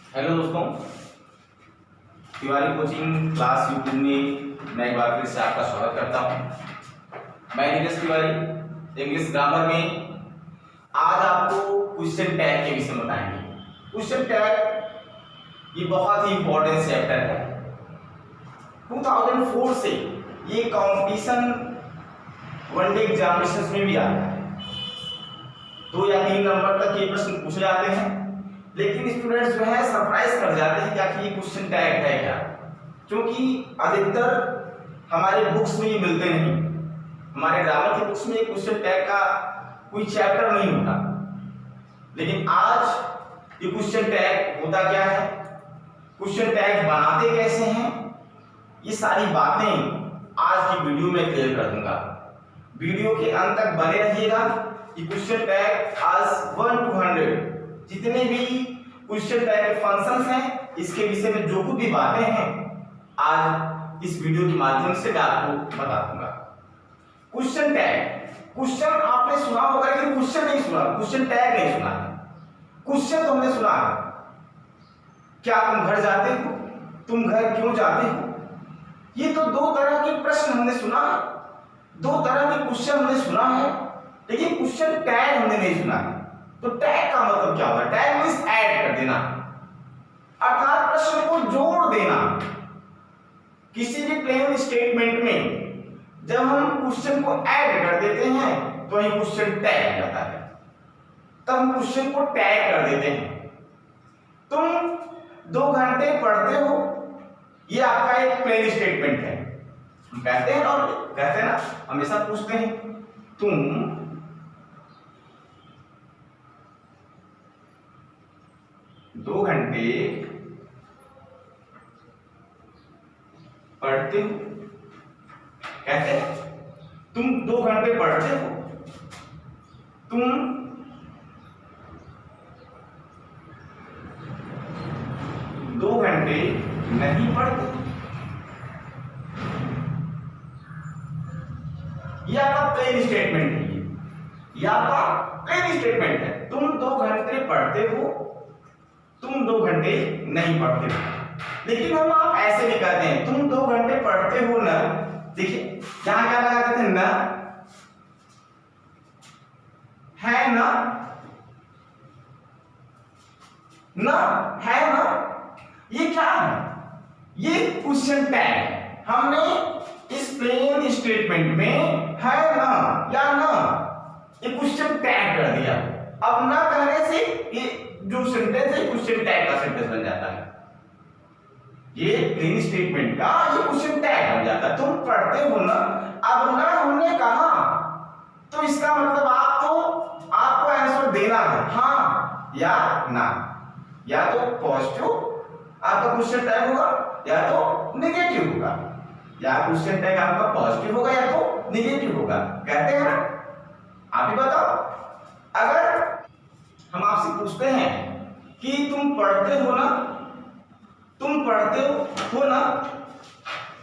Hello दोस्तों, Tiwari coaching class YouTube में मैं एक बार फिर से आपका स्वागत करता हूं। मैं नीरज तिवारी इंग्लिश ग्रामर में आज आपको क्वेश्चन टैग के विषय में बताएंगे। क्वेश्चन टैग ये बहुत ही इंपॉर्टेंट चैप्टर है। 2004 से ये कंपटीशन वनडे एग्जामिनेशन में भी आता है। 2 या 3 नंबर तक ये प्रश्न पूछे जाते हैं, लेकिन स्टूडेंट्स जो है सरप्राइज कर जाते हैं कि आखिर ये क्वेश्चन टैग है क्या, क्योंकि अधिकतर हमारे बुक्स में ये मिलते नहीं। हमारे ग्रामर की बुक्स में क्वेश्चन टैग का कोई चैप्टर नहीं होता, लेकिन आज ये क्वेश्चन टैग होता क्या है, क्वेश्चन टैग बनाते कैसे हैं, ये सारी बातें आज की वीडियो में क्लियर कर दूंगा। वीडियो के अंत तक बने रहिएगा। ये क्वेश्चन टैग आज 1 to 100 जितने भी क्वेश्चन टैग के फंक्शंस हैं, इसके विषय में जो कुछ भी बातें हैं, आज इस वीडियो के माध्यम से मैं आपको बता दूंगा। क्वेश्चन टैग, क्वेश्चन आपने सुना होगा लेकिन क्वेश्चन नहीं सुना, क्वेश्चन टैग नहीं सुना। क्वेश्चन तो हमने सुना है, क्या तुम घर जाते हो, तुम घर क्यों जाते हो, ये तो 2 तरह के प्रश्न हमने सुना है, 2 तरह के क्वेश्चन हमने सुना है, लेकिन क्वेश्चन टैग हमने नहीं सुना है। तो टैग का मतलब क्या होता है? टैग मींस ऐड कर देना, अर्थात प्रश्न को जोड़ देना। किसी भी प्लेन स्टेटमेंट में जब हम क्वेश्चन को ऐड कर देते हैं तो ये क्वेश्चन टैग हो जाता है, तब हम क्वेश्चन को टैग कर देते हैं। तुम 2 घंटे पढ़ते हो, ये आपका एक प्लेन स्टेटमेंट है। हम कहते हैं और कहते हैं ना, हमेशा पूछते हैं तुम 2 घंटे पढ़ते हो, कहते हैं तुम 2 घंटे पढ़ते हो, तुम 2 घंटे नहीं पढ़ते। यह आपका प्लेन स्टेटमेंट है, यह आपका प्लेन स्टेटमेंट है। तुम 2 घंटे पढ़ते हो, तुम 2 घंटे नहीं पढ़ते हो। लेकिन हम आप ऐसे भी कहते हैं तुम 2 घंटे पढ़ते हो ना, देखिए यहां क्या लगा देते हैं, ना है ना, ना है ना, ये क्या है? ये क्वेश्चन टैग हमने इस प्लेन स्टेटमेंट में है ना या ना, ये क्वेश्चन टैग कर दिया। अब ना कहने से ये जो सेंटेंस है क्वेश्चन टैग का सेंटेंस बन जाता है। ये प्लेन स्टेटमेंट का ये क्वेश्चन टैग बन जाता है। तुम पढ़ते हो ना, अब ना हमने कहा तो इसका मतलब आपको आंसर देना है हाँ या ना, या तो पॉजिटिव आपका क्वेश्चन टैग होगा या तो नेगेटिव होगा, या क्वेश्चन टैग आपका पॉजिटिव होगा या तो नेगेटिव होगा। कहते हैं ना, आप ही बताओ, अगर हम आपसे पूछते हैं कि तुम पढ़ते हो ना, तुम पढ़ते हो ना,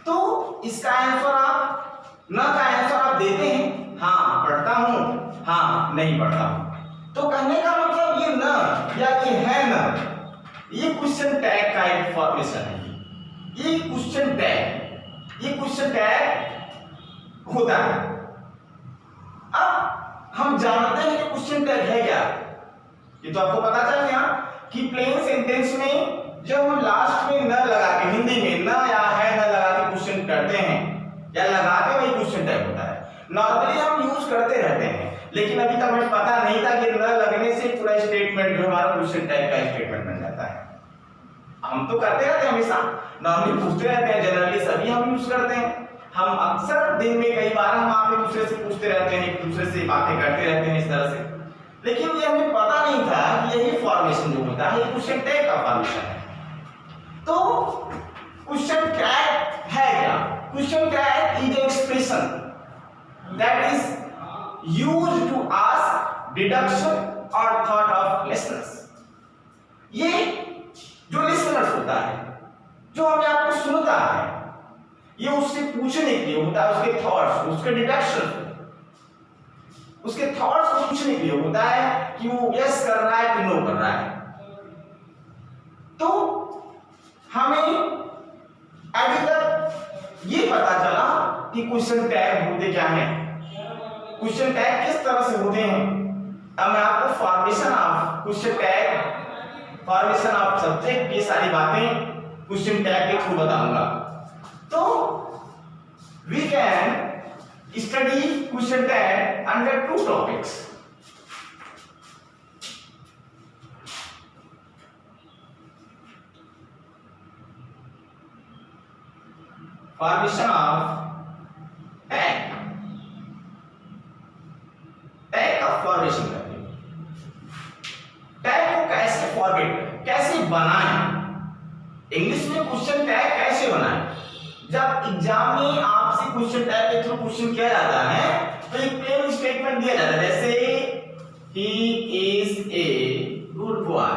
तो इसका आंसर आप ना का आंसर आप देते हैं हाँ पढ़ता हूं, हाँ नहीं पढ़ता हूं। तो कहने का मतलब ये ना या ये है ना, ये क्वेश्चन टैग का इंफॉर्मेशन है। ये क्वेश्चन टैग होता है। अब हम जानते हैं कि क्वेश्चन टैग है क्या, ये तो आपको पता चल गया कि प्लेन सेंटेंस में जब हम लास्ट में न लगा के, हिंदी में न या है न लगा के क्वेश्चन करते हैं या लगाते वही क्वेश्चन टैग होता है। नॉर्मली हम यूज करते रहते हैं, लेकिन अभी तक हमें पता नहीं था कि न लगने से पूरा स्टेटमेंट जो हमारा क्वेश्चन टैग का स्टेटमेंट बन जाता है। हम तो करते रहते हैं, हमेशा नॉर्मली पूछते रहते हैं, जनरली सभी हम यूज करते हैं। हम अक्सर दिन में कई बार हम आप एक दूसरे से पूछते रहते हैं, एक दूसरे से बातें करते रहते हैं इस तरह से, लेकिन ये हमें पता नहीं था कि यही फॉर्मेशन जो होता है ये क्वेश्चन टैग का फॉर्मेशन है। तो क्वेश्चन टैग है क्या? Question tag is expression that is used to ask deduction और थॉट ऑफ लिसनर्स। ये जो लिसनर्स होता है, जो हमें आपको सुनता है, ये उससे पूछने के लिए होता है, उसके थॉट्स, उसके डिडक्शन, उसके थॉट्स को पूछने के लिए होता है कि वो यस कर रहा है कि नो कर रहा है। तो क्वेश्चन टैग होते क्या हैं, क्वेश्चन टैग किस तरह से होते हैं। अब मैं आपको formation of question tag, formation of subject, ये सारी बातें क्वेश्चन टैग के थ्रू बताऊंगा। तो we can study question tag under 2 topics. Formation of tag, tag का फॉर्मेशन करते हैं, टैग को कैसे फॉर्मेट, कैसे बनाएं, इंग्लिश में क्वेश्चन टैग कैसे बनाएं। जब एग्जाम में आपसे क्वेश्चन टैग के थ्रू क्वेश्चन किया जाता है तो एक प्लेन स्टेटमेंट दिया जाता है, जैसे he is a good boy,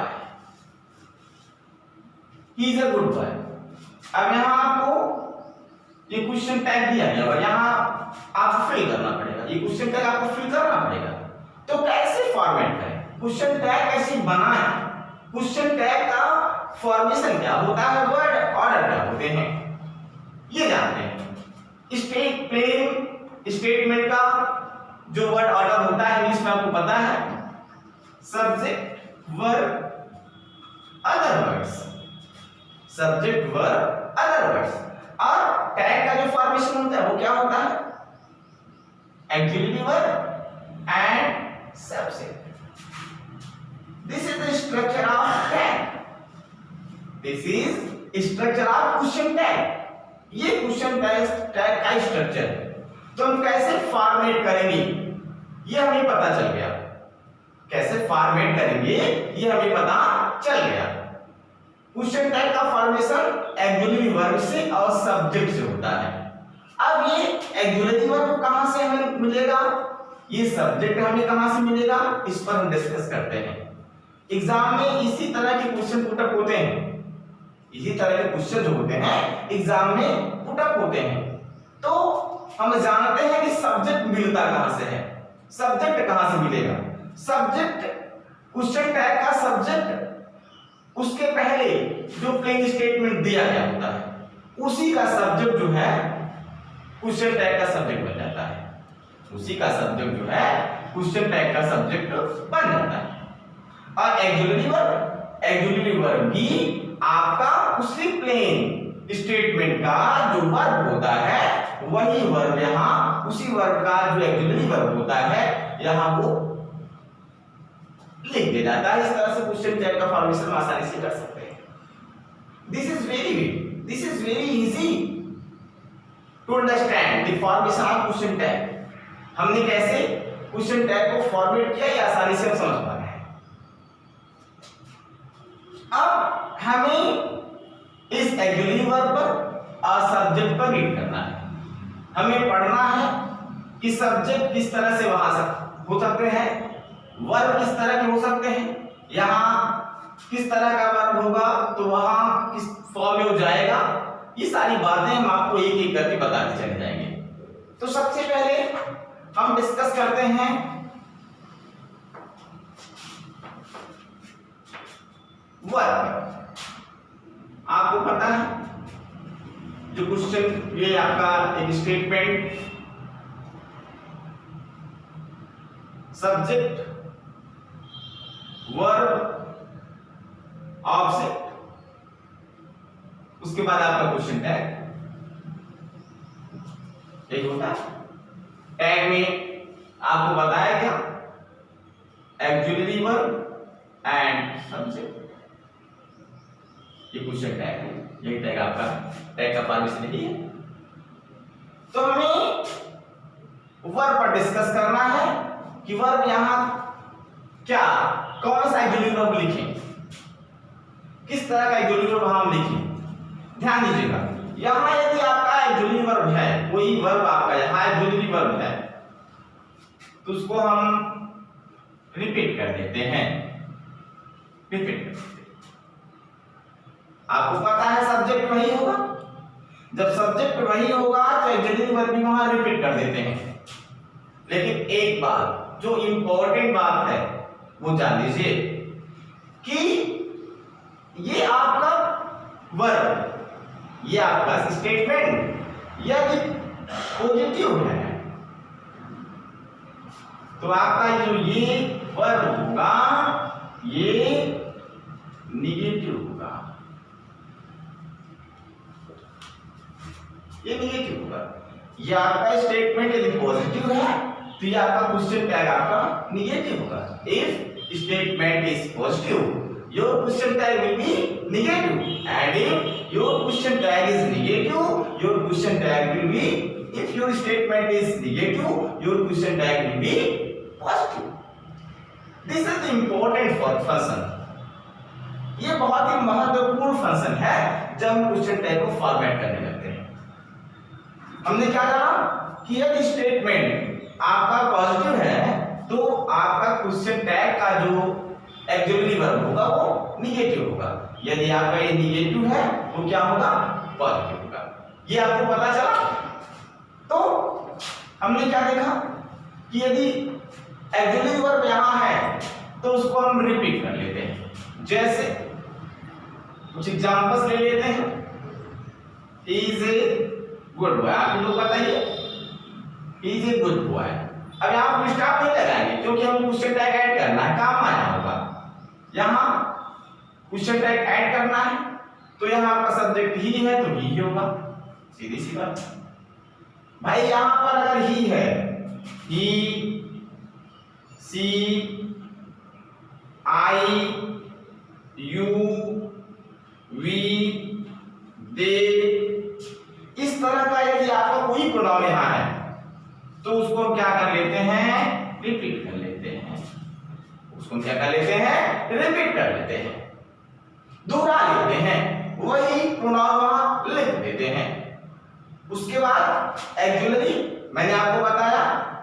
he is a good boy. अब यहां आपको ये क्वेश्चन टैग दिया गया और यहां आपको फिल करना पड़ेगा, ये क्वेश्चन टैग आपको फिल करना पड़ेगा। तो कैसे फॉर्मेट है, क्वेश्चन टैग कैसे बनाएं, क्वेश्चन टैग का फॉर्मेशन क्या होता है, वर्ड ऑर्डर क्या होते हैं, ये जानते हैं। प्लेन स्टेटमेंट का जो वर्ड ऑर्डर होता है इंग्लिश में आपको पता है, subject verb other words, subject verb other words. और टैग का जो फॉर्मेशन होता है वो क्या होता है, actually verb and subject. This is the structure of tag, this is structure of question tag. ये क्वेश्चन टैग का स्ट्रक्चर है। तो हम कैसे फॉर्मेट करेंगे ये हमें पता चल गया, कैसे फॉर्मेट करेंगे ये हमें पता चल गया। क्वेश्चन टैग का फॉर्मेशन एक्जुलेटरी वर्ब से और सब्जेक्ट से होता है। अब ये एक्जुलेटरी वर्ब कहां से हमें मिलेगा, ये सब्जेक्ट हमें कहां से मिलेगा, इस पर हम डिस्कस करते हैं। एग्जाम में इसी तरह के क्वेश्चन पुट अप होते हैं, इसी तरह के क्वेश्चन जो होते हैं एग्जाम में पुट अप होते हैं। तो हम जानते हैं कि सब्जेक्ट मिलता कहां से है, सब्जेक्ट कहां से मिलेगा। सब्जेक्ट, क्वेश्चन टैग का सब्जेक्ट उसके पहले जो प्लेन स्टेटमेंट दिया गया होता है उसी का सब्जेक्ट जो है क्वेश्चन टैग का सब्जेक्ट बन जाता है, उसी का सब्जेक्ट जो है क्वेश्चन टैग का सब्जेक्ट बन जाता है। और एक्जुलेटरी वर्ब भी आपका उसी प्लेन स्टेटमेंट का जो वर्ब होता है वही वर्ब यहां, उसी वर्ब का जो एक्जुलेटरी वर्ब होता है यहां वो लिख दिया जाता है। इस तरह से क्वेश्चन टैग का फॉर्मेशन आसानी से कर सकते हैं। This is very easy to understand the formation of question tag. हमने कैसे क्वेश्चन टैग को फॉर्मेट किया ये आसानी से हम समझ पा रहे हैं। अब हमें इस एक्जुलेटरी वर्ब पर और सब्जेक्ट पर रीड करना है। हमें पढ़ना है कि सब्जेक्ट किस तरह से वहां हो सकते हैं, वर्ब किस तरह के हो सकते हैं, यहाँ किस तरह का वर्ब होगा तो वहां किस फॉर्म में हो जाएगा। ये सारी बातें हम आपको एक एक करके बताते चले जाएंगे। तो सबसे पहले हम डिस्कस करते हैं वर्ब। आपको पता है जो क्वेश्चन, ये आपका एक स्टेटमेंट, सब्जेक्ट वर्ब ऑब्जेक्ट, उसके बाद आपका क्वेश्चन टैग, यही होता है। टैग में आपको बताया गया एक्जुलेटरी वर्ब एंड सब्जेक्ट, ये क्वेश्चन टैग है, यही टैग आपका टैग का फॉर्मेशन यही है। तो हमें वर्ब पर डिस्कस करना है कि वर्ब यहां क्या, कौन सा एक्जुलेटरी वर्ब लिखें, किस तरह का एक्जुलेटरी वर्ब हम लिखें। ध्यान दीजिएगा, यहां यदि आपका एक्जुलेटरी वर्ब है, कोई वर्ब आपका यहां एक्जुलेटरी वर्ब है तो उसको हम रिपीट कर देते हैं, रिपीट कर देते हैं। आपको पता है सब्जेक्ट वही होगा, जब सब्जेक्ट वही होगा तो एक्जुलेटरी वर्ब भी वहां रिपीट कर देते हैं। लेकिन एक बात जो इंपॉर्टेंट बात है वो जान लीजिए कि ये आपका वर्ब, ये आपका स्टेटमेंट यदि पॉजिटिव है तो आपका जो ये वर्ब होगा ये निगेटिव होगा, ये निगेटिव होगा। ये आपका स्टेटमेंट यदि पॉजिटिव है तो ये आपका क्वेश्चन टैग आपका निगेटिव होगा। If statement is positive your question tag will be negative, and if your question tag is negative your question tag will be, if your statement is negative your question tag will be positive. This is the important function. ये बहुत ही महत्वपूर्ण function है जब हम question tag को format करने लगते हैं। हमने क्या कहा कि यदि स्टेटमेंट आपका पॉजिटिव है तो आपका क्वेश्चन टैग का जो एक्सिलरी वर्ब होगा वो निगेटिव होगा, यदि आपका ये निगेटिव है तो क्या होगा, पॉजिटिव होगा। ये आपको पता चला। तो हमने क्या देखा कि यदि एक्सिलरी वर्ब यहां है तो उसको हम रिपीट कर लेते हैं। जैसे कुछ एग्जांपल्स ले लेते हैं। He is a good boy, आप लोग बताइए he is a good boy. अब यहां फुल स्टॉप नहीं लगाएंगे क्योंकि हम क्वेश्चन टैग ऐड करना है, काम आया होगा। यहां क्वेश्चन टैग ऐड करना है तो यहां आपका सब्जेक्ट ही है तो ही होगा, सीधी सी बात। भाई यहां पर अगर ही है, ही, सी, आई, यू, वी, दे, इस तरह का यदि आपका कोई प्रोनाउन यहां है तो उसको हम क्या कर लेते हैं, रिपीट कर लेते हैं। उसको क्या कर लेते हैं, रिपीट कर लेते हैं, दोहरा लेते हैं, वही प्रोनाउन वहां लिख देते हैं। उसके बाद एक्सिलरी मैंने आपको बताया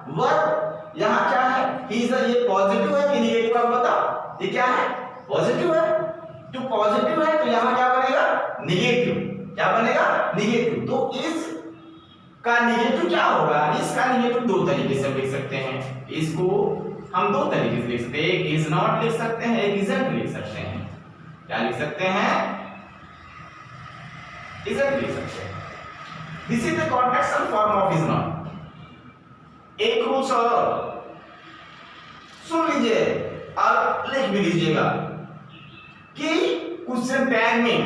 वर्ब यहां क्या है, ही इज, ये पॉजिटिव है कि निगेटिव आप बताओ, ये क्या है, पॉजिटिव है। तो पॉजिटिव है तो यहां क्या बनेगा, निगेटिव, क्या बनेगा, निगेटिव। तो इस का निगेटिव क्या होगा, इसका निगेटिव दो तरीके से लिख सकते हैं। इसको हम दो तरीके से लिख सकते हैं, एक इज नॉट लिख सकते हैं, एक इजंट लिख सकते हैं। क्या लिख सकते हैं, इजंट लिख सकते हैं। This is the contextual form of is not. एक रूल्स और सुन लीजिए और लिख भी लीजिएगा कि क्वेश्चन टैग में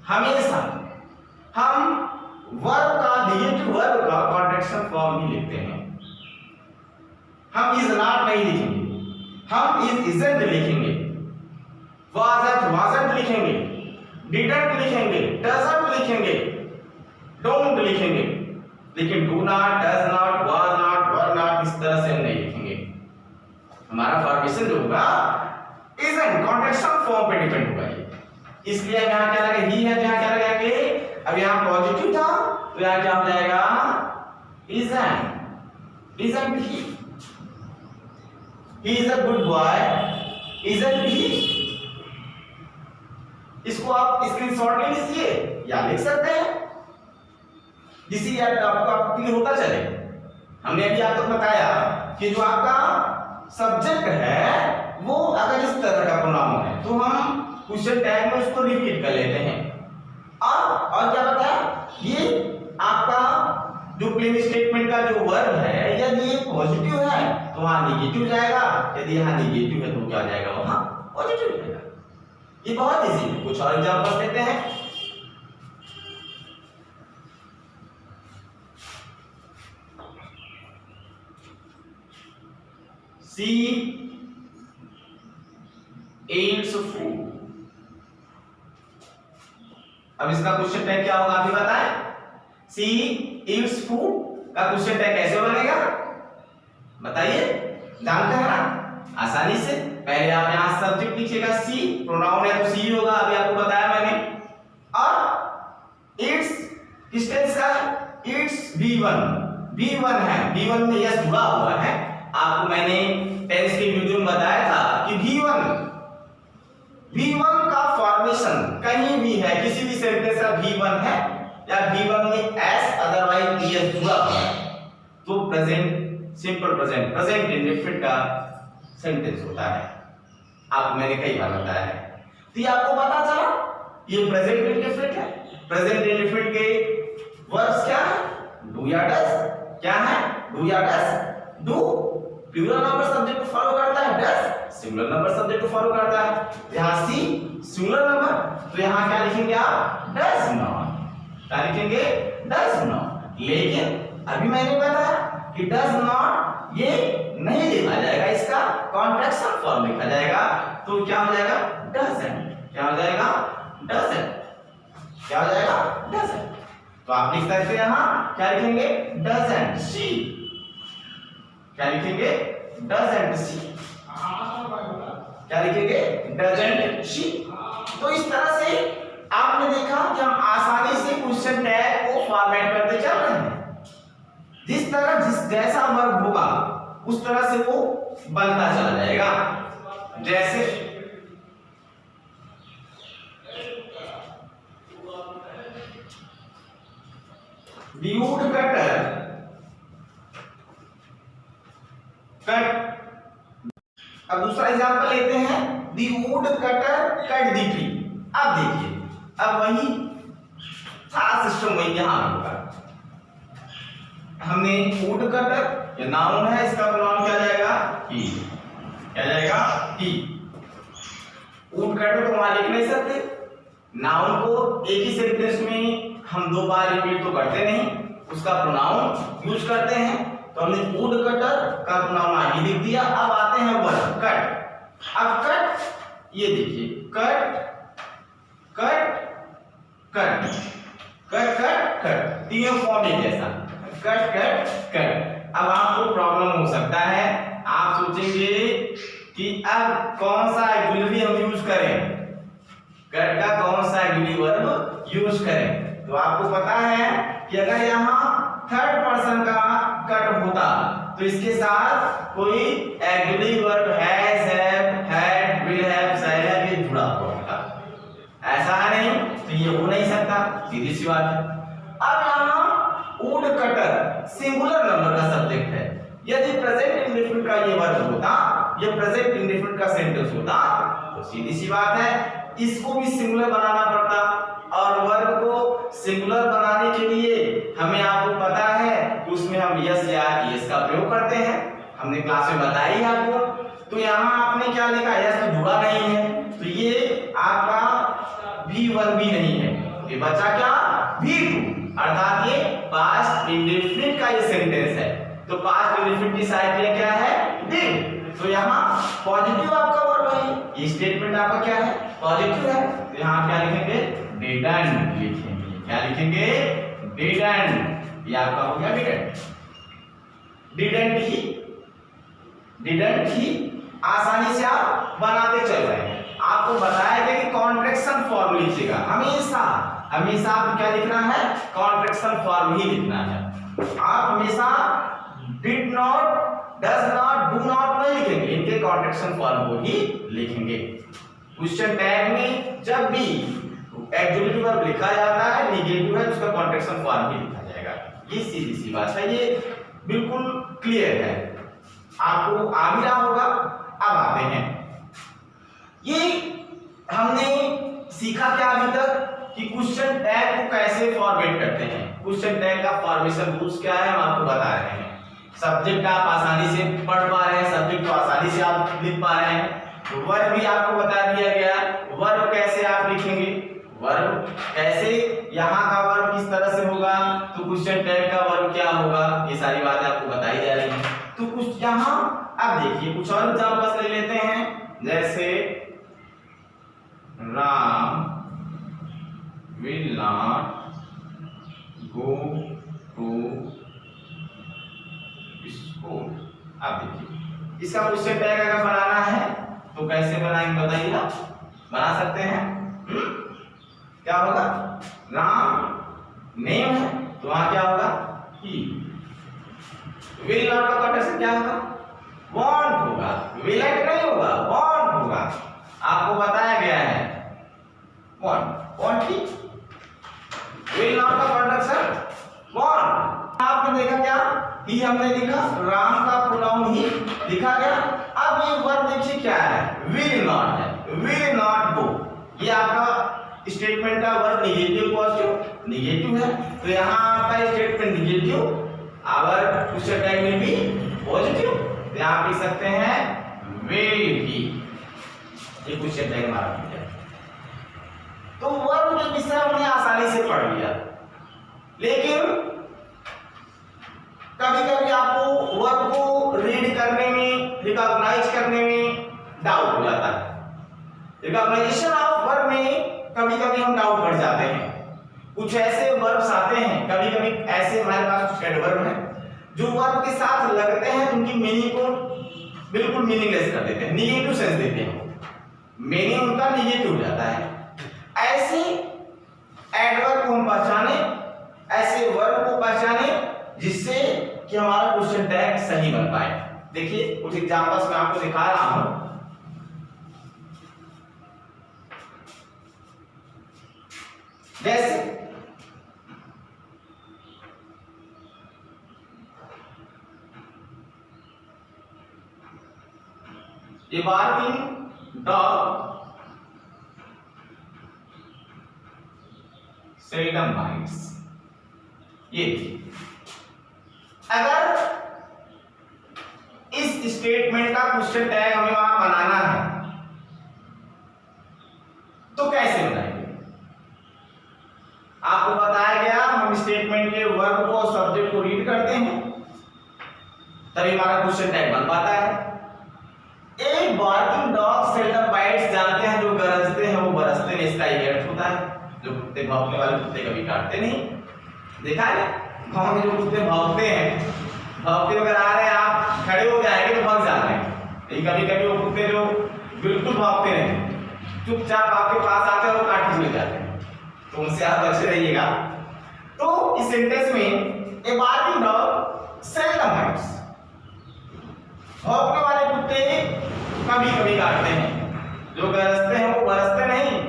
हमेशा हम वर्ब का, निगेटिव वर्ब का कॉन्टेक्स्चुअल फॉर्म ही लिखते हैं। हम इज नॉट नहीं लिखेंगे, हम इज इजंट लिखेंगे, वाजंट वाजंट लिखेंगे, डिडंट लिखेंगे, डजंट लिखेंगे, डोंट लिखेंगे, लेकिन do not, does not, was not, were not इस तरह से हम नहीं लिखेंगे। हमारा फॉर्मेशन जो होगा इजंट कॉन्टेक्स्चुअल फॉर्म पे डिपेंड होगा ये। इसलिए यहां क्या लगेगा, ही है तो यहां क्या लगाएंगे, अब यहां पॉजिटिव था तो यहां क्या हो जाएगा, isn't, isn't he. He is a good boy, isn't he? इसको आप स्क्रीनशॉट ले लीजिए या लिख सकते हैं, जिससे आपको क्लियर होता चले। हमने अभी आपको बताया कि जो आपका सब्जेक्ट है वो अगर इस तरह का प्रोनाउन है तो हम क्वेश्चन टैग में उसको रिपीट कर लेते हैं। और क्या बताया, ये आपका जो प्लेन स्टेटमेंट का जो वर्ब है यदि ये पॉजिटिव है तो वहां निगेटिव जाएगा, यदि यहां निगेटिव है तो क्या जाएगा, वहां पॉजिटिव जाएगा। ये बहुत इजी है। कुछ और एग्जांपल्स लेते हैं। सी eats food। अब इसका क्वेश्चन टैग क्या होगा, अभी बताएं। सी eats food का क्वेश्चन टैग कैसे बनेगा बताइए, जानते हैं ना आसानी से। पहले आप यहां सब्जेक्ट लिखिएगा, सी प्रोनाउन है तो सी होगा, अभी आपको बताया मैंने। और इट्स किस टेंस का है, इट्स V1 है, V1 में यस जुड़ा हुआ है। आपको मैंने टेंस के वीडियो में बताया था कि V1 का फॉर्मेशन कहीं भी है, किसी भी सेंटेंस का V1 है या V1 में S अदरवाइज ES जुड़ा हुआ है तो present, simple present, present indefinite का सेंटेंस होता है। आपको मैंने कई बार बताया है। तो ये आपको पता चला ये प्रेजेंट इंडेफिनिट है। प्रेजेंट इंडेफिनिट के वर्ब्स क्या है, डू या डज क्या है, डू या does. Do plural number subject को फॉलो करता है, डज सिंगुलर नंबर सब्जेक्ट को फॉलो करता है। यहाँ सी सिंगुलर नंबर, तो यहाँ क्या लिखेंगे आप, डज नॉट। क्या लिखेंगे, डज नॉट। लेकिन अभी मैंने बताया कि डज नॉट ये नहीं लिखा जाएगा, इसका कॉन्ट्रैक्शन फॉर्म लिखा जाएगा। तो क्या हो जाएगा, डजंट। क्या हो जाएगा, डजंट। क्या हो जाएगा, डजंट। तो आप लिख सकते हैं यहाँ क्या लिखेंगे, डजंट सी। क्या लिखेंगे, डजंट सी। क्या लिखेंगे, डजंट सी। तो इस तरह से आपने देखा कि हम आसानी से क्वेश्चन टैग को फॉर्मेट करते चल रहे हैं। जिस तरह जिस जैसा वर्ब होगा उस तरह से वो बनता चला जाएगा। जैसे the woodcutter कट। अब दूसरा एग्जांपल लेते हैं, the woodcutter cut the tree। अब देखिए, अब वही सारा सिस्टम वही यहां होगा। हमने woodcutter ये नाउन है, इसका प्रोनाउन क्या जाएगा, ही। क्या जाएगा, ही। woodcutter को वहां लिख नहीं सकते, नाउन को एक ही सेंटेंस में हम दो बार रिपीट तो करते नहीं, उसका प्रोनाउन यूज करते हैं। तो हमने वुड कटर का प्रोनाउन आगे लिख दिया। अब आते हैं वर्ब कट। अब कट ये देखिए, cut cut cut cut cut cut, तीनों फॉर्म एक जैसा, कट कट कट। अब आपको प्रॉब्लम हो सकता है, आप सोचेंगे कि अब कौन सा एक्टिविटी हम यूज करें, कट का कौन सा एक्टिविटी वर्ब यूज करें। तो आपको पता है कि अगर यहाँ थर्ड पर्सन का कट होता तो इसके साथ कोई active verb has, have, had, will have, shall have ये जुड़ा हुआ होता। ऐसा है नहीं, तो ये हो नहीं सकता, सीधी सी बात है। अब यहाँ वुड कटर सिंगुलर नंबर का सब्जेक्ट है। यदि प्रेजेंट इंडेफिनिट का ये वर्ब होता, ये प्रेजेंट इंडेफिनिट का सेंटेंस होता, तो सीधी सी बात है इसको भी सिंगुलर बनाना पड़ता। और वर्ब को सिंगुलर बनाने के लिए हमें आपको पता है कि उसमें हम यस या एस का प्रयोग करते हैं, हमने क्लास में बताया ही आपको। तो यहाँ आपने क्या लिखा, यस तो जुड़ा नहीं है, तो ये आपका V1 भी नहीं है, ये बचा क्या, V2। अर्थात ये पास्ट इंडेफिनिट का ये सेंटेंस है। तो पास्ट इंडेफिनिट की साइड में क्या है, डिड। तो यहाँ पॉजिटिव आपका वर्ब है, ये स्टेटमेंट आपका क्या है, पॉजिटिव है। तो यहाँ क्या लिखेंगे, डिडंट लिखेंगे। क्या लिखेंगे, डिडंट। ये आपका हो गया डिडंट। डिडंट ही आसानी से आप बनाते चल रहे हैं। आपको बताया गया कि कॉन्ट्रैक्शन फॉर्म लिखिएगा हमेशा। हमेशा आपको क्या लिखना है, कॉन्ट्रैक्शन फॉर्म ही लिखना है। आप हमेशा did not, does not, do not नहीं लिखेंगे, इनके कॉन्ट्रैक्शन फॉर्म को ही लिखेंगे। क्वेश्चन टैग में जब भी एक्जुलेटिव वर्ब लिखा जाता है, नेगेटिव है, उसका कॉन्ट्रैक्शन फॉर्म ही लिखा जाएगा। ये सीधी सी बात है, ये बिल्कुल क्लियर है, आपको आ भी रहा होगा। अब आते हैं, ये हमने सीखा क्या अभी तक कि क्वेश्चन टैग को कैसे फॉर्मेट करते हैं। क्वेश्चन टैग का फॉर्मेशन रूल्स क्या है हम आपको बता रहे हैं। सब्जेक्ट आप आसानी से पढ़ पा रहे हैं, सब्जेक्ट को आसानी से आप लिख पा रहे हैं। वर्ब भी आपको बता दिया गया, वर्ब कैसे आप लिखेंगे, वर्ब कैसे, यहाँ का वर्ब किस तरह से होगा, तो क्वेश्चन टैग का वर्ब क्या होगा, ये सारी बातें आपको बताई जा रही हैं। तो कुछ यहाँ अब देखिए कुछ और एग्जांपल्स ले लेते हैं। जैसे Ram will not go to school. अब देखिए इसका क्वेश्चन टैग अगर बनाना है तो कैसे बनाएंगे बताइएगा, बना सकते हैं। क्या होगा, राम नेम है तो वहां क्या होगा, ही। विल नॉट का कॉन्टेक्स्ट क्या होगा, वांट होगा, विल एट नहीं होगा, वांट होगा। आपको बताया गया है want, want he. Will not का कॉन्टेक्स्ट वांट। आपने देखा क्या, ही हमने लिखा, राम का प्रोनाउन ही लिखा गया। अब ये वर्ब देखिए क्या है, विल नॉट है, विल नॉट गो। ये आपका स्टेटमेंट का verb negative positive, negative negative है, तो यहाँ आपका statement negative, our question tag will be positive. तो यहाँ लिख सकते हैं विल ही, ये क्वेश्चन टैग हमारा हो गया। तो वर्ब के विषय हमने आसानी से पढ़ लिया, लेकिन कभी कभी आपको वर्ब को रीड करने में, रिकॉग्नाइज करने में डाउट हो जाता है। रिकॉग्नाइजेशन ऑफ वर्ब में कभी कभी हम डाउट कर जाते हैं। कुछ ऐसे वर्ब्स आते हैं, कभी कभी ऐसे हमारे पास कुछ एडवर्ब हैं जो वर्ब के साथ लगते हैं, तो उनकी मीनिंग को बिल्कुल मीनिंगलेस कर देते हैं, निगेटिव सेंस देते हैं, मीनिंग उनका निगेटिव हो जाता है। ऐसे एडवर्ब को हम पहचाने, ऐसे वर्ब को पहचाने जिससे कि हमारा क्वेश्चन टैग सही बन पाए। देखिए कुछ एग्जांपल्स मैं आपको दिखा रहा हूं। जैसे A barking dog seldom bites। ये अगर इस स्टेटमेंट का क्वेश्चन टैग हमें वहां बनाना है तो कैसे बनाएंगे? आपको बताया गया हम स्टेटमेंट के वर्ब को और सब्जेक्ट को रीड करते हैं तभी हमारा क्वेश्चन टैग बन पाता है। एक बार्किंग डॉग सेल्डम बाइट्स, जानते हैं जो गरजते हैं वो बरसते नहीं, इसका ये अर्थ होता है। जो कुत्ते भौंकने वाले कुत्ते कभी काटते नहीं, देखा है गांव में जो कुत्ते भौंकते हैं, भौंकते अगर आ रहे हैं आप खड़े हो जाएंगे तो भाग जाते हैं। लेकिन कभी कभी वो कुत्ते जो बिल्कुल भौंकते नहीं, चुपचाप आपके पास आते हैं और काट के चले जाते हैं, तो उनसे आप बचे रहिएगा। तो इस सेंटेंस में ए बार्किंग डॉग सेल्डम बाइट्स, भौंकने वाले कुत्ते कभी कभी काटते हैं, जो गरजते हैं वो बरसते नहीं।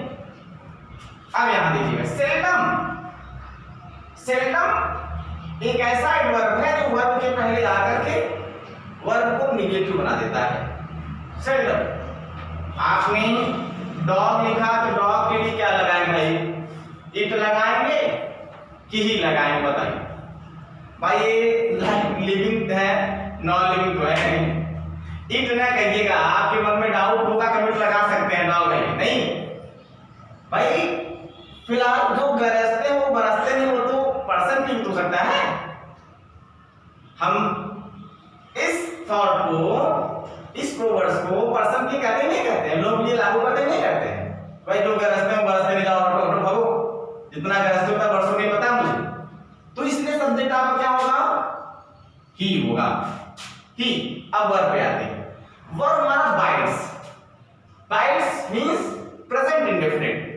अब यहां देखिएगा सेल्डम, सेल्डम एक ऐसा एडवर्ब है जो वर्ब के पहले आकर के वर्ब को निगेटिव बना देता है। सेल्डम, आपने डॉग लिखा तो डॉग के लिए क्या लगाएंगे भाई? इट लगाएंगे कि ही लगाएंगे? बताइए भाई, ये लिविंग है नॉन लिविंग तो है नहीं। इट ना कहिएगा, आपके मन में डाउट होगा, कमेंट लगा सकते हैं डॉग है नहीं भाई। फिलहाल जो गरजते हैं वो बरसते नहीं, वो तो पर्सन की भी हो सकता है। हम इस थॉट को, इस प्रोवर्ब्स को पर्सन की कहते नहीं कहते हैं, लोग ये लागू करते नहीं करते हैं भाई जो गरजते हैं बरसते नहीं, जाओ ऑटो भागो, जितना गरजते उतना बरसों नहीं पता मुझे। तो इसलिए सब्जेक्ट आपका क्या होगा? ही होगा, ही। अब वर्ब पे आते हैं। वर्ब हमारा bytes, bytes means present indefinite,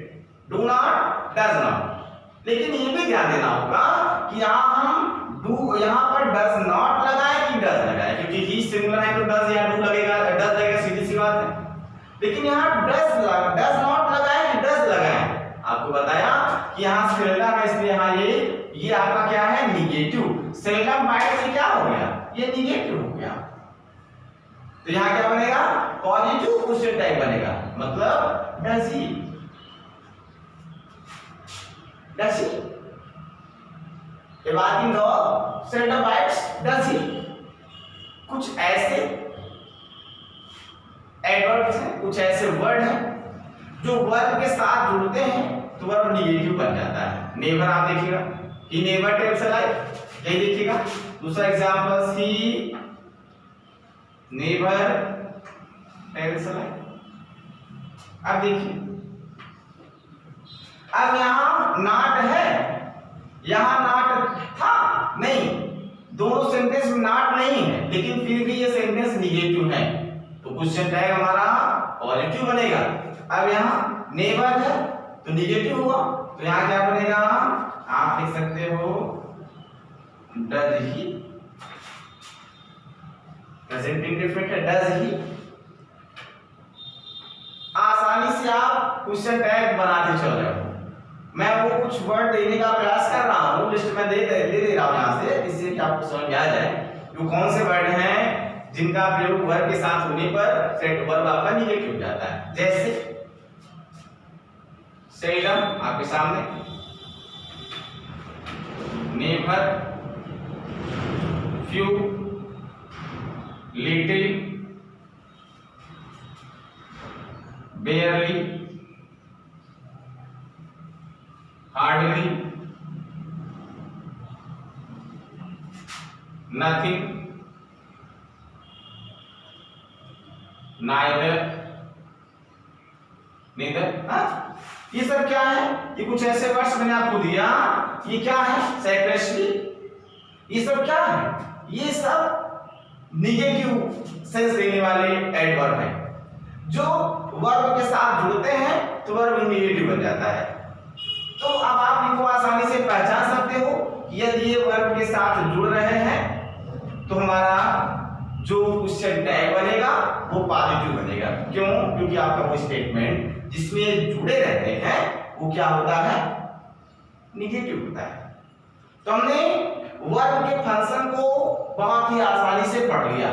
do not, does not. लेकिन ये भी ध्यान देना होगा कि यहां हम डू, यहां पर डज नॉट लगाए कि डज लगाए, क्योंकि ही सिंगुलर है तो डज या डू लगेगा, डज लगेगा, सीधी सी बात है। लेकिन यहां डज नॉट लगाए कि डज लगाए, आपको बताया कि यहां सेल्डम है, इसलिए यहां ये आपका क्या है? निगेटिव। सेल्डम बाइट से क्या हो गया? ये निगेटिव हो गया। तो यहां क्या बनेगा? पॉजिटिव क्वेश्चन टैग बनेगा, मतलब does he, does he. A barking dog seldom bytes, does he. कुछ ऐसे एडवर्ब्स हैं, कुछ ऐसे वर्ड हैं जो वर्ब के साथ जुड़ते हैं तो वर्ब निगेटिव बन जाता है। नेवर आप देखिएगा, ही नेवर टेल्स अ लाई, यही देखिएगा। दूसरा example, he never tells a lie. अब देखिए, अब यहां नॉट है, यहां नॉट था नहीं, दोनों सेंटेंस में नॉट नहीं है, लेकिन फिर भी ये सेंटेंस निगेटिव है, तो क्वेश्चन टैग हमारा पॉजिटिव बनेगा। अब यहां नेवर है तो निगेटिव हुआ, तो यहां क्या बनेगा? आप लिख सकते हो डज ही, प्रेजेंट इंडेफिनिट है, डज ही। आसानी से आप क्वेश्चन टैग बनाते चल रहे हो। मैं वो कुछ वर्ड देने का प्रयास कर रहा हूँ, लिस्ट में दे रहा हूँ यहाँ से, जिससे कि आपको समझ में आ जाए वो कौन से वर्ड हैं जिनका प्रयोग वर्ब के साथ होने पर सेट वर्ब आपका निगेटिव हो जाता है। जैसे सेल्डम आपके सामने, never, few, little, barely, hardly, nothing, neither, ये सब क्या है? ये कुछ ऐसे वर्ड्स मैंने आपको दिया, ये क्या है? सेक्रेटरी, ये सब क्या है? ये सब निगेटिव सेंस देने वाले एडवर्ब हैं। जो वर्ब के साथ जुड़ते हैं तो वर्ब निगेटिव बन जाता है। तो अब आप इनको आसानी से पहचान सकते हो कि यदि ये वर्ब के साथ जुड़ रहे हैं तो हमारा जो क्वेश्चन टैग बनेगा वो पॉजिटिव बनेगा। क्यों? क्योंकि आपका वो स्टेटमेंट जिसमें जुड़े रहते हैं वो क्या होता है? निगेटिव होता है। तो हमने वर्ब के फंक्शन को बहुत ही आसानी से पढ़ लिया।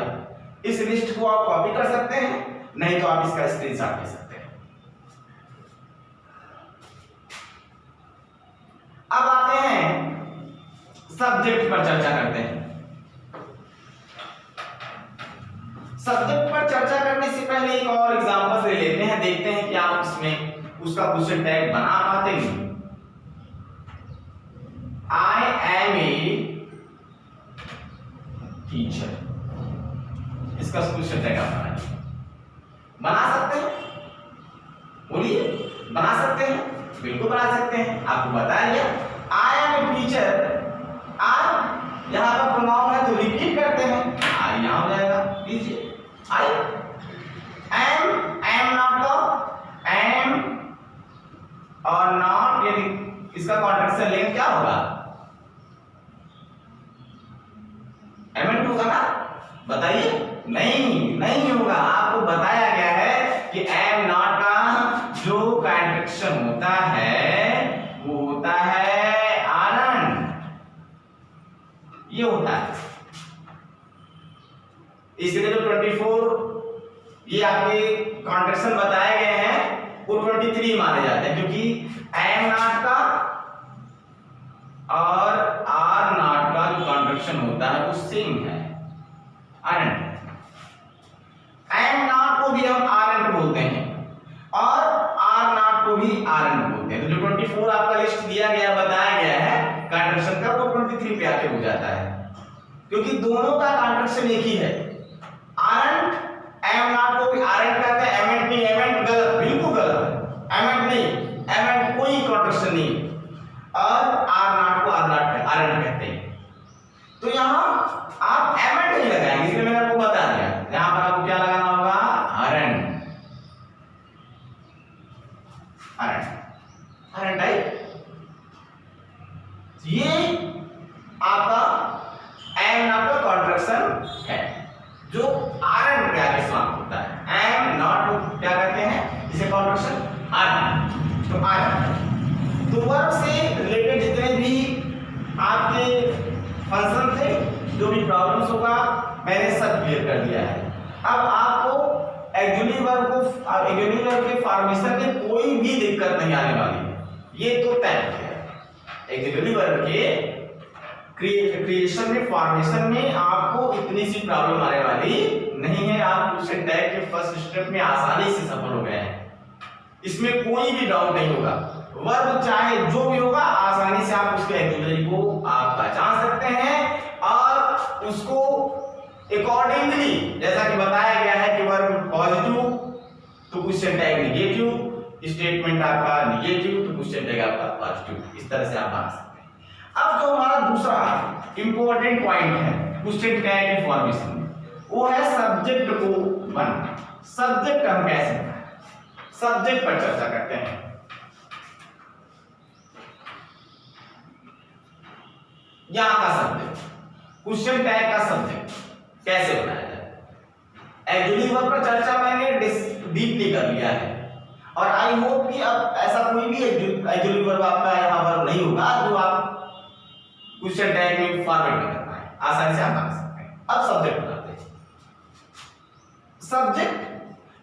इस लिस्ट को आप कॉपी कर सकते हैं, नहीं तो आप इसका स्क्रीनशॉट ले सकते हैं। अब आते हैं सब्जेक्ट पर चर्चा करते हैं। सब्जेक्ट पर चर्चा करने से पहले एक और एग्जांपल से लेते हैं, देखते हैं कि आप इसमें उसका क्वेश्चन टैग बना पाते हैं। आई एम ए टीचर, इसका क्वेश्चन टैग आप बना सकते हैं। बोलिए, बना सकते हैं? बिल्कुल बना सकते हैं। आपको बता दिया आई एम ए टीचर। आई यहां पर प्रोनाउन है तो रिपीट करते हैं, आई यहां हो जाएगा। लीजिए आई एम नॉट का एम और नॉट, यदि इसका कॉन्ट्रैक्शन लेंगे क्या होगा? एमएन होगा ना? बताइए। नहीं होगा। आपको बताया गया है कि एम नॉट का जो कॉन्ट्रैक्शन होता है वो होता है आरन, ये होता है। इसलिए जो 24 ये आपके कॉन्ट्रैक्शन बताए गए हैं वो 23 माने जाते हैं, क्योंकि एम नॉट का और आर नॉट का जो कॉन्ट्रैक्शन होता है वो सेम है, आरन। एम नॉट को भी हम आरन बोलते हैं और आर नॉट को भी आरन बोलते हैं। तो जो 24 आपका लिस्ट दिया गया, बताया गया है कॉन्ट्रैक्शन का, वो 23 पे आके हो जाता है, क्योंकि दोनों का कॉन्ट्रैक्शन एक ही है। आरन, एम नॉट को भी आरन कहते हैं, एमेंट नहीं। एमेंट गलत, बिल्कुल गलत है। एमेंट नहीं, एमेंट कोई कॉन्ट्रैक्शन नहीं। और आर नॉट को आरन कहते हैं। तो यहां आप एमेंट नहीं लगाएंगे, इसलिए मैंने आपको बता दिया। यहां पर आपको क्या लगाना होगा? आरन, आरन टाइप। ये आपका एम नॉट का कॉन्ट्रैक्शन है जो आरन के आगे समाप्त होता है। एम नॉट को क्या कहते हैं? इसे कॉन्ट्रैक्शन आरन। तो आरन तो वर्ब से रिलेटेड जितने भी आपके फंक्शन थे, जो भी प्रॉब्लम्स होगा, मैंने सब क्लियर कर दिया है। अब आपको ऑक्सिलरी वर्ब के फॉर्मेशन में कोई भी दिक्कत नहीं आने वाली है, ये तो तय है। ऑक्सिलरी वर्ब के क्रिएशन में, फॉर्मेशन में आपको इतनी सी प्रॉब्लम आने वाली नहीं है। आप उसे टैग के फर्स्ट स्टेप में आसानी से सफल हो गए हैं, इसमें कोई भी डाउट नहीं होगा। वर्ब चाहे जो भी होगा, आसानी से आप उसके ऑक्सिलरी को आप पहचान सकते हैं और उसको अकॉर्डिंगली, जैसा कि बताया गया है कि वर्ब पॉजिटिव तो क्वेश्चन टैग निगेटिव, स्टेटमेंट आपका निगेटिव तो क्वेश्चन टैग आपका पॉजिटिव, इस तरह से आप बना सकते हैं। अब जो हमारा दूसरा इंपॉर्टेंट पॉइंट है क्वेश्चन टैग की फॉर्मेशन में, वो है सब्जेक्ट को बनाना। सब्जेक्ट हम कैसे बनाएं? सब्जेक्ट पर चर्चा करते हैं। यहां का सब्जेक्ट, क्वेश्चन टैग का सब्जेक्ट कैसे बनाया जाए? ऑक्सिलरी वर्ब पर चर्चा मैंने डीपली कर लिया है और आई होप कि अब ऐसा कोई भी ऑक्सिलरी वर्ब आपका यहां वर्ब नहीं होगा जो आप क्वेश्चन टैग में फॉर्मेट में करना है, आसानी से आप बना सकते हैं। अब सब्जेक्ट बनाते हैं। सब्जेक्ट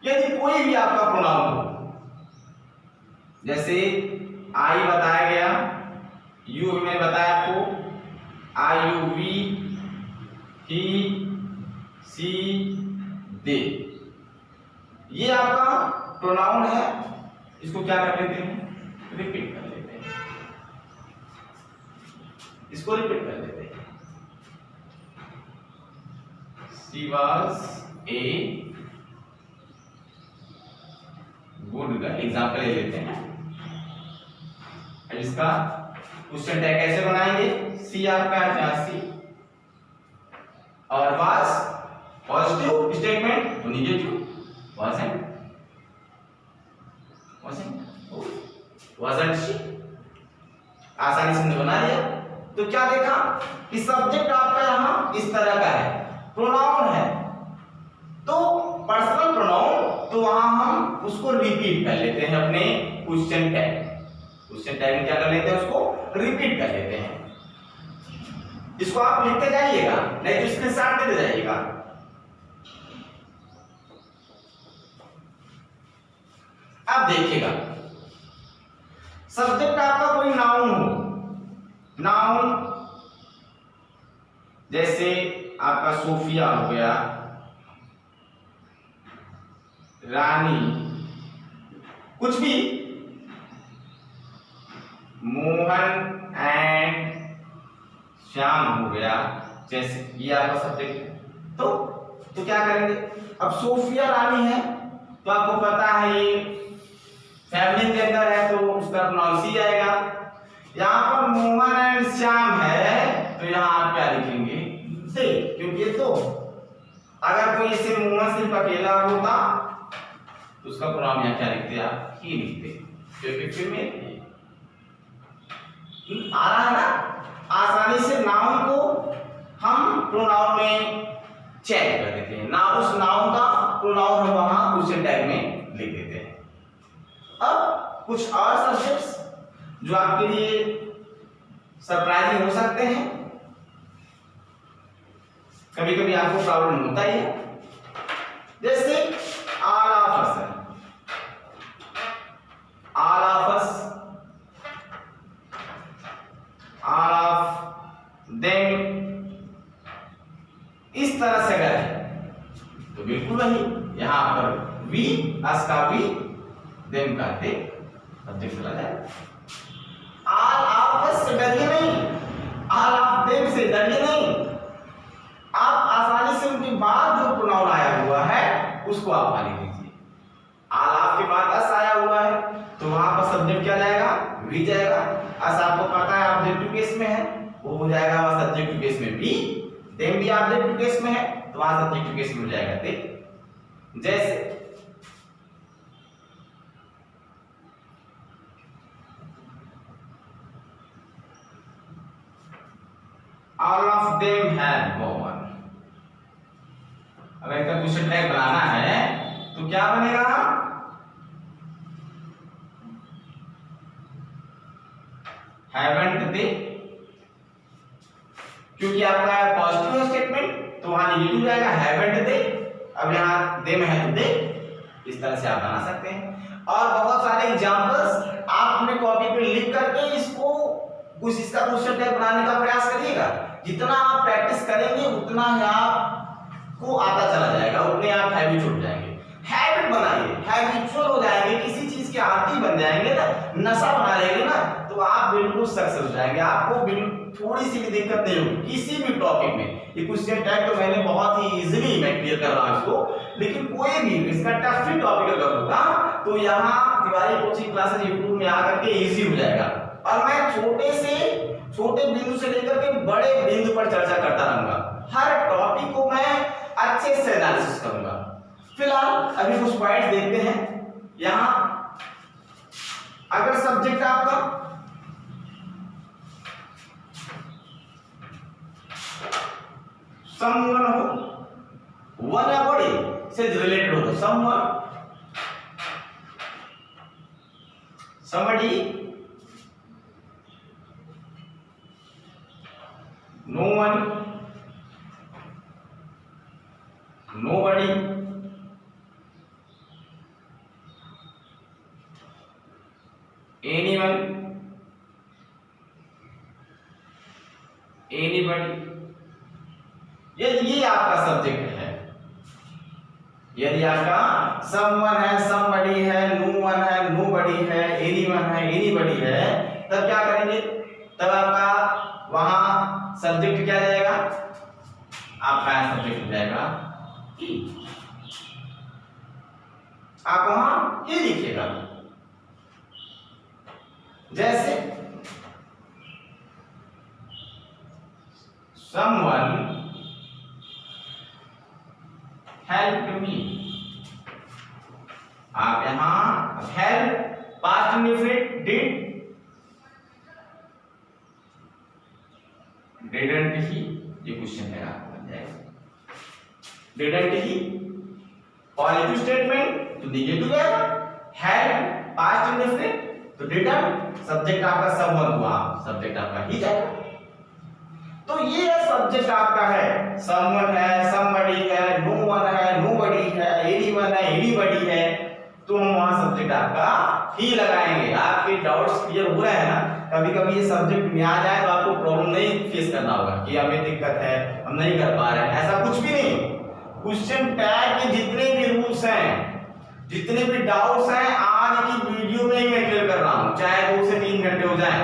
यदि कोई भी आपका प्रोनाउन हो, जैसे आई बताया गया, यू मैंने बताया आपको, आई यू वी ही सी दे, ये आपका प्रोनाउन है। इसको क्या कर लेते हैं, रिपीट कर लेते हैं, इसको रिपीट कर लेते हैं। She was a good girl, example ले लेते हैं। अब इसका क्वेश्चन टैग कैसे बनाएंगे, सी आपका है सी और वाज पॉजिटिव स्टेटमेंट तो निगेटिव wasn't शी, आसानी से हमने बना लिया। तो क्या देखा कि सब्जेक्ट आपका यहां इस तरह का है, प्रोनाउन है, तो पर्सनल प्रोनाउन, तो वहां हम उसको रिपीट कर लेते हैं अपने क्वेश्चन टैग। क्वेश्चन टैग में क्या कर लेते हैं, उसको रिपीट कर लेते हैं। इसको आप लिखते जाइएगा, नहीं तो स्क्रीनशॉट लेते जाइएगा। अब देखिएगा, सब्जेक्ट आपका कोई नाउन हो, नाउन जैसे आपका सोफिया हो गया, रानी, कुछ भी, मोहन एंड श्याम हो गया, जैसे ये आपका सब्जेक्ट है। तो क्या करेंगे, अब सोफिया रानी है तो आपको पता है ये फैमिली के अंदर है तो उसका प्रोनाउन सी आएगा। यहाँ पर मोहन एंड श्याम है तो यहाँ आप क्या लिखेंगे, से, क्योंकि तो अगर कोई इसे मोहन सिर्फ अकेला होता तो उसका प्रोनाउन यहाँ क्या लिखते, आप ही लिखते, क्योंकि फीमेल आ रहा है ना। आसानी से नाउन को हम प्रोनाउन में चेक कर देते हैं, ना उस नाउन का प्रोनाउन हम वहां क्वेश्चन टैग में लिख देते हैं। अब कुछ और सब्जेक्ट्स जो आपके लिए सरप्राइजिंग हो सकते हैं, कभी कभी आपको प्रॉब्लम होता ही है, जैसे all of us, all of us, all of them, इस तरह से अगर है तो बिल्कुल वही यहां पर वी, अस का वी, देम का दे, सब्जेक्ट चला जाए। ऑल ऑफ अस से डरिए नहीं, ऑल ऑफ देम से डरिए नहीं, आप आसानी से उनके बाद जो प्रोनाउन आया हुआ है उसको आप लिख दीजिए। ऑल ऑफ के बाद अस आया हुआ है तो वहां पर सब्जेक्ट क्या जाएगा, वी जाएगा। अस आपको पता है ऑब्जेक्टिव केस में है, वो हो जाएगा वहां सब्जेक्टिव केस में वी, देम भी ऑब्जेक्टिव केस में है तो वहां सब्जेक्टिव केस में हो जाएगा दे। जैसे all of them have gone, अगर इसका क्वेश्चन टैग बनाना है तो क्या बनेगा, हैवंट दे, क्योंकि आपका पॉजिटिव स्टेटमेंट तो वहां नेगेटिव जाएगा, हैवंट दे। अब यहां दे में है तो दे, इस तरह से आप बना सकते हैं। और बहुत सारे एग्जांपल्स आप अपने कॉपी पे लिख करके इसको कुछ इसका क्वेश्चन टैग बनाने का प्रयास करिएगा। जितना आप प्रैक्टिस करेंगे उतना ही आपको आता चला जाएगा, उतने आप हैबिट हो जाएंगे। हैबिट बनाइए, हैबिचुअल हो जाएंगे, किसी चीज के आदी बन जाएंगे ना, नशा बना लेंगे ना, तो आप बिल्कुल सक्सेस हो जाएंगे। आपको थोड़ी सी भी दिक्कत नहीं होगी किसी भी टॉपिक में। ये क्वेश्चन टैग तो मैंने बहुत ही इजीली मैं क्लियर कर रहा हूं इसको, लेकिन कोई भी इसका टफ टॉपिक अगर होगा तो यहाँ तिवारी कोचिंग क्लासेस यूट्यूब में आकर के इजी हो जाएगा। और मैं छोटे बिंदु से लेकर के बड़े बिंदु पर चर्चा करता रहूंगा, हर टॉपिक को मैं अच्छे से एनालिसिस करूंगा। फिलहाल अभी कुछ पॉइंट्स देखते हैं। यहां अगर सब्जेक्ट आपका समवन हो, वन या बॉडी से रिलेटेड हो तो someone, somebody, no one, nobody, anyone, anybody. यदि ये आपका सब्जेक्ट है, यदि आपका समवन है, समबडी है, नो वन है, नोबडी है, एनीवन है, एनीबडी है, तब क्या करेंगे? तब आपका वहां सब्जेक्ट क्या जाएगा? आपका सब्जेक्ट जाएगा ही। आप वहां ही लिखिएगा। जैसे someone helped me, आप यहां help past indefinite didn't ही, ये क्वेश्चन है आपका बन जाएगा। didn't ही पॉजिटिव स्टेटमेंट तो नेगेटिव है, help past indefinite तो didn't, सब्जेक्ट आपका someone हुआ, सब्जेक्ट आपका ही जाएगा। तो ये सब्जेक्ट आपका है, someone है, somebody है, no one है, nobody है, anyone है, anybody है, तो हम वहां सब्जेक्ट आपका ही लगाएंगे। आपके डाउट्स क्लियर हो रहे हैं ना? कभी कभी ये सब्जेक्ट में आ जाए तो आपको प्रॉब्लम नहीं फेस करना होगा कि हमें दिक्कत है, हम नहीं कर पा रहे हैं, ऐसा कुछ भी नहीं। क्वेश्चन टैग के जितने भी रूल्स हैं, जितने भी डाउट्स हैं, आज की वीडियो में ही मैं क्लियर कर रहा हूं, चाहे 2 से 3 घंटे हो जाए।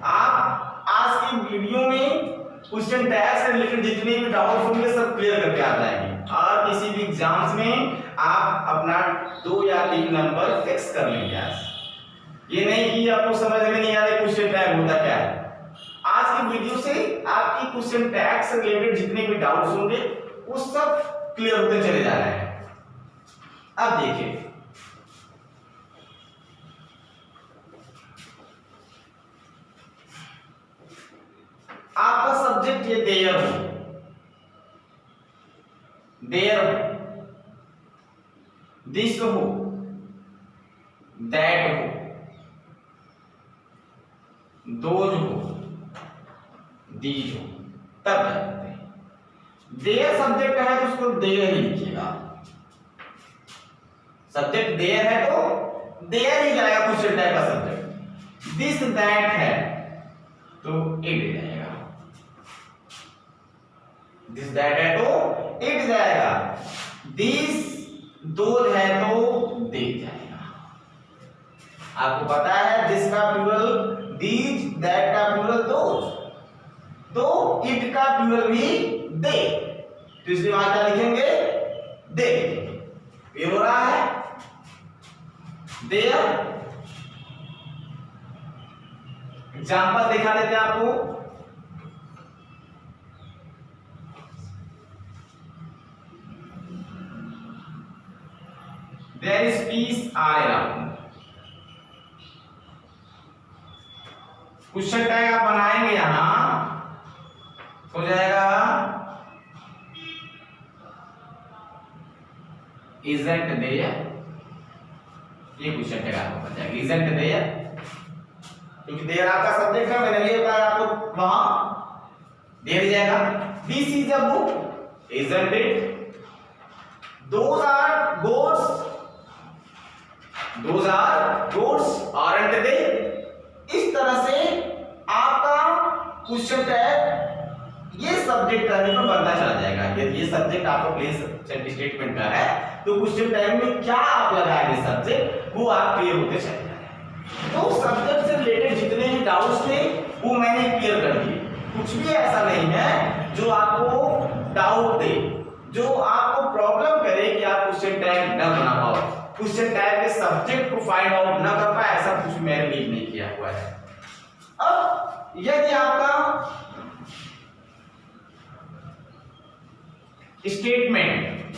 आप आज की वीडियो में क्वेश्चन टैग से रिलेटेड जितने भी डाउट्स होंगे सब क्लियर करके आ जाएंगे, और किसी भी एग्जाम्स में आप अपना 2 या 3 नंबर फिक्स कर लेंगे। आज ये नहीं कि आपको समझ में नहीं आ रहा क्वेश्चन टैग होता क्या है। आज की वीडियो से आपकी क्वेश्चन टैग से रिलेटेड जितने भी डाउट्स होंगे वो सब क्लियर होते चले जा रहे हैं। अब देखिए, आपका सब्जेक्ट ये देयर हो, देयर हो, दिस हो, दैट हो, दोज हो, दीज हो, तब जाते हैं। देयर सब्जेक्ट है तो उसको देयर ही लिखिएगा। सब्जेक्ट देयर है तो देयर ही जाएगा क्वेश्चन टैग का सब्जेक्ट। दिस दैट है तो इट जाएगा, दिस दैट है तो इट जाएगा, दिस दोज है तो दे जाएगा। आपको पता है दिस का प्लूरल दीज, दैट का प्लूरल दोज, तो इट का प्लूरल भी दे, तो इसलिए वहां क्या लिखेंगे? दे। ये हो रहा है देयर। एग्जाम्पल दिखा देते हैं आपको। There is peace all around. Question tag आप बनाएंगे यहां हो जाएगा isn't there, ये क्वेश्चन टैग आपको बन जाएगा isn't there, क्योंकि देयर आपका सब्जेक्ट है, मैंने ये बताया आपको, वहां देयर जाएगा। This is a book, isn't it, those are goats, those are goats, aren't they। इस तरह से आपका क्वेश्चन टैग ये सब्जेक्ट रहने पर बनता चला जाएगा। यदि ये सब्जेक्ट आपका प्लेस स्टेटमेंट का है तो क्वेश्चन टैग में क्या आप लगाएंगे सब्जेक्ट, वो आप क्लियर होते चले जाएंगे। तो सब्जेक्ट से रिलेटेड जितने भी डाउट्स थे वो मैंने क्लियर कर दिए। कुछ भी ऐसा नहीं है जो आपको डाउट दे, जो आपको प्रॉब्लम करे कि आप क्वेश्चन टैग न बना पाओ, क्वेश्चन टैग के सब्जेक्ट को फाइंड आउट न कर पाए, ऐसा कुछ मैंने लीव नहीं किया हुआ है। अब यदि आपका स्टेटमेंट,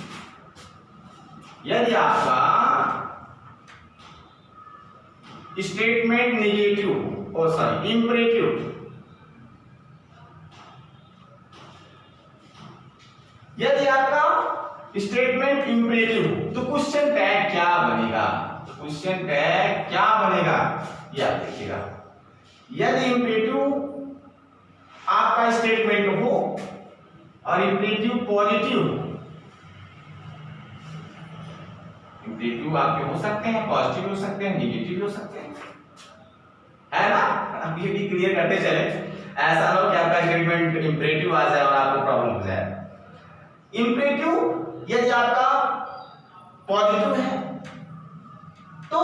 यदि आपका स्टेटमेंट नेगेटिव और सॉरी इंपरेटिव, यदि आपका स्टेटमेंट इंपरेटिव तो क्वेश्चन टैग क्या बनेगा, क्वेश्चन टैग क्या बनेगा ये आप देखिएगा। यदि इंपरेटिव आपका स्टेटमेंट हो और इंपरेटिव पॉजिटिव, इंपरेटिव आपके हो सकते हैं, पॉजिटिव हो सकते हैं, नेगेटिव हो सकते हैं, है ना। अब ये भी क्लियर करते चले। ऐसा ना हो कि आपका स्टेटमेंट इंपरेटिव आ जाए और आपको प्रॉब्लम हो जाए। इंपरेटिव यदि आपका पॉजिटिव है तो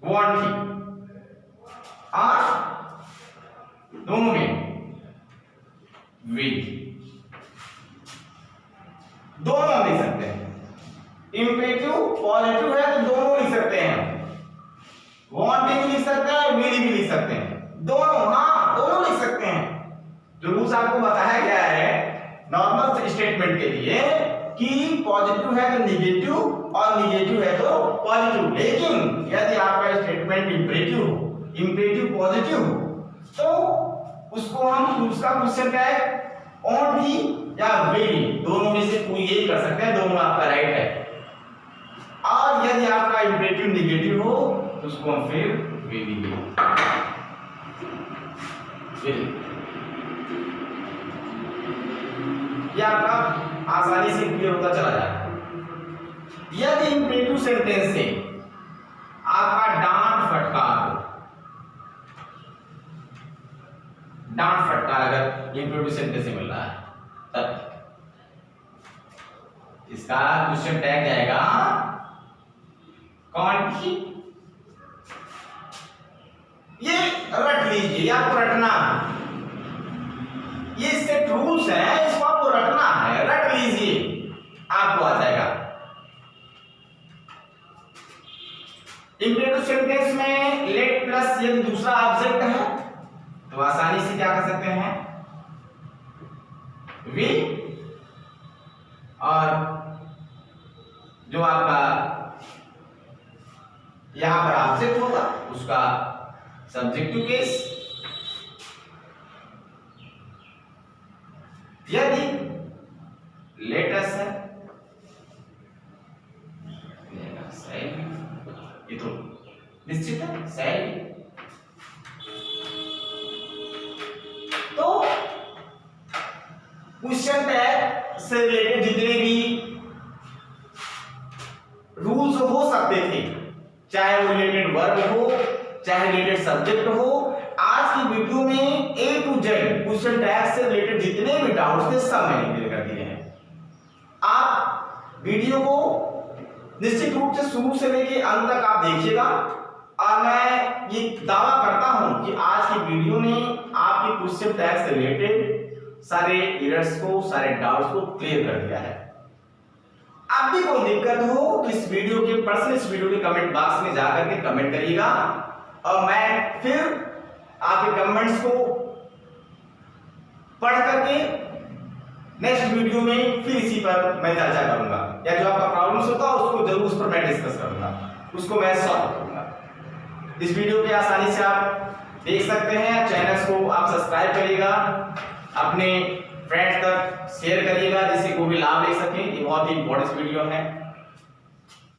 want थी और दोनों में will, दोनों लिख सकते हैं। इंपरेटिव पॉजिटिव है तो दोनों लिख सकते हैं, want भी लिख सकते हैं, will भी लिख सकते हैं, दोनों, हाँ दोनों लिख सकते हैं। जो रूल्स आपको बताया गया है नॉर्मल स्टेटमेंट के लिए कि पॉजिटिव है तो निगेटिव और निगेटिव है तो पॉजिटिव, लेकिन यदि आपका स्टेटमेंट इंपरेटिव पॉजिटिव तो उसको हम उसका क्वेश्चन क्या है, ओनली या वेरी, दोनों में से कोई एक कर सकते हैं, दोनों आपका राइट है। और यदि आपका इंपरेटिव निगेटिव हो तो उसको हम फिर वेरी ये आपका आसानी से क्लियर होता चला जाएगा। यदि इंपरेटिव सेंटेंस से आपका डांट फटकार अगर इंपरेटिव सेंटेंस से मिल रहा है तब इसका क्वेश्चन टैग जाएगा कौन की, ये रट लीजिए, आपको रटना, ये सेट रूल्स हैं, इसको आपको रटना है, रट लीजिए आपको आ जाएगा। इंपरेटिव सेंटेंस में लेट प्लस यदि दूसरा ऑब्जेक्ट है तो आसानी से क्या कर सकते हैं, विल, और जो आपका यहां पर ऑब्जेक्ट होगा उसका सब्जेक्टिव केस। यदि लेटस है ये तो निश्चित है सैलरी, तो क्वेश्चन टैग से रिलेटेड जितने भी रूल्स हो सकते थे, चाहे वो रिलेटेड वर्ब हो चाहे रिलेटेड सब्जेक्ट हो, आज की वीडियो में A to Z question tag से रिलेटेड जितने भी डाउट्स थे सब मैंने क्लियर कर दिए हैं। आप वीडियो को निश्चित रूप से शुरू से लेके अंत तक आप देखिएगा और मैं ये दावा करता हूं कि आज की वीडियो ने आपके क्वेश्चन टैग से रिलेटेड सारे एरर्स को, सारे डाउट्स को क्लियर कर दिया है। अब भी कोई दिक्कत हो तो इस वीडियो के कमेंट बॉक्स में जाकर के कमेंट करिएगा और मैं फिर आपके कमेंट्स को पढ़ करके नेक्स्ट वीडियो में फिर इसी पर मैं चर्चा करूंगा, या जो आपका प्रॉब्लम्स होगा उसको जरूर उस पर मैं डिस्कस करूंगा, उसको मैं सॉल्व करूंगा। इस वीडियो को आसानी से आप देख सकते हैं, चैनल को आप सब्सक्राइब करिएगा, अपने फ्रेंड्स तक शेयर करिएगा जिससे कोई भी लाभ ले सके। ये बहुत ही इंपॉर्टेंट वीडियो है।